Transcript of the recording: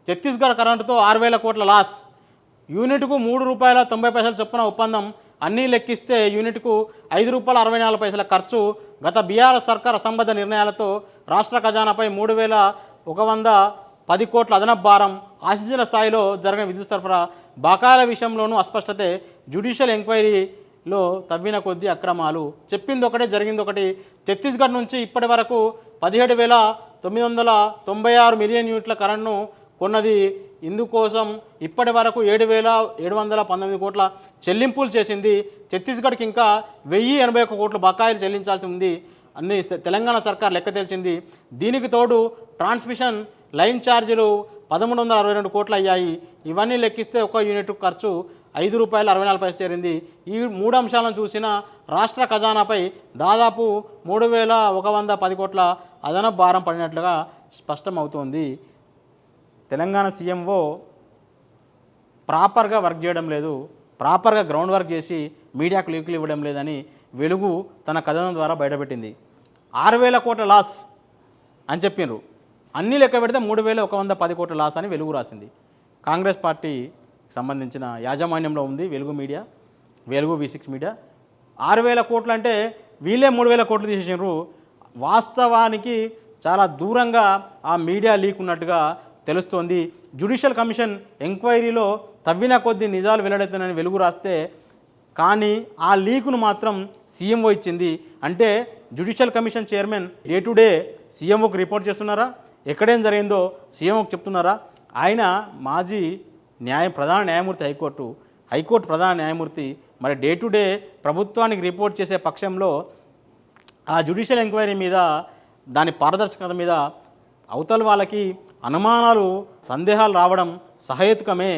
ఛత్తీస్గఢ్ కరెంటుతో 6,000 కోట్ల లాస్. యూనిట్కు ₹3.90 చొప్పున ఒప్పందం. అన్నీ లెక్కిస్తే యూనిట్కు ₹5.64 ఖర్చు. గత బీఆర్ఎస్ సర్కార్ అసంబద్ధ నిర్ణయాలతో రాష్ట్ర ఖజానాపై 3,110 కోట్ల అదనపు భారం. ఆశించిన స్థాయిలో జరగని విద్యుత్ సరఫరా, బకాయిల విషయంలోనూ అస్పష్టతే. జ్యుడిషియల్ ఎంక్వైరీలో తవ్విన కొద్దీ అక్రమాలు. చెప్పింది ఒకటే జరిగింది ఒకటి. ఛత్తీస్గఢ్ నుంచి ఇప్పటి వరకు 17,996 మిలియన్ యూనిట్ల కరెంట్ను కొన్నది. ఇందుకోసం ఇప్పటి వరకు 7,719 కోట్ల చెల్లింపులు చేసింది. ఛత్తీస్గఢ్కి ఇంకా 1,081 కోట్ల బకాయిలు చెల్లించాల్సి ఉంది అన్ని తెలంగాణ సర్కార్ లెక్క తేల్చింది. దీనికి తోడు ట్రాన్స్మిషన్ లైన్ ఛార్జీలు 1,362 కోట్లు అయ్యాయి. ఇవన్నీ లెక్కిస్తే ఒక యూనిట్ ఖర్చు ₹5.64 చేరింది. ఈ మూడు అంశాలను చూసిన రాష్ట్ర ఖజానాపై దాదాపు 3,110 కోట్ల అదనపు భారం పడినట్లుగా స్పష్టమవుతోంది. తెలంగాణ సీఎంఓ ప్రాపర్గా వర్క్ చేయడం లేదు, ప్రాపర్గా గ్రౌండ్ వర్క్ చేసి మీడియాకు లీకులు ఇవ్వడం లేదని వెలుగు తన కథనం ద్వారా బయటపెట్టింది. 6,000 కోట్ల లాస్ అని చెప్పిండ్రు. అన్నీ లెక్క పెడితే 3,110 కోట్ల లాస్ అని వెలుగు రాసింది. కాంగ్రెస్ పార్టీ సంబంధించిన యాజమాన్యంలో ఉంది వెలుగు మీడియా, వెలుగు V6 మీడియా. 6,000 కోట్లు అంటే వీళ్ళే 3,000 కోట్లు తీసేసినారు. వాస్తవానికి చాలా దూరంగా ఆ మీడియా లీక్ ఉన్నట్టుగా తెలుస్తోంది. జ్యుడిషియల్ కమిషన్ ఎంక్వైరీలో తవ్విన కొద్దీ నిజాలు వెల్లడవుతున్నాయని వెలుగు రాస్తే, కానీ ఆ లీకును మాత్రం సీఎంఓ ఇచ్చింది. అంటే judicial commission chairman day to day సీఎంఓకి రిపోర్ట్ చేస్తున్నారా? ఎక్కడేం జరిగిందో సీఎంఓకి చెప్తున్నారా? ఆయన మాజీ ప్రధాన న్యాయమూర్తి హైకోర్టు ప్రధాన న్యాయమూర్తి. మరి డే టు డే ప్రభుత్వానికి రిపోర్ట్ చేసే పక్షంలో ఆ జ్యుడిషియల్ ఎంక్వైరీ మీద, దాని పారదర్శకత మీద అవతల వాళ్ళకి అనుమానాలు, సందేహాలు రావడం సహేతుకమే.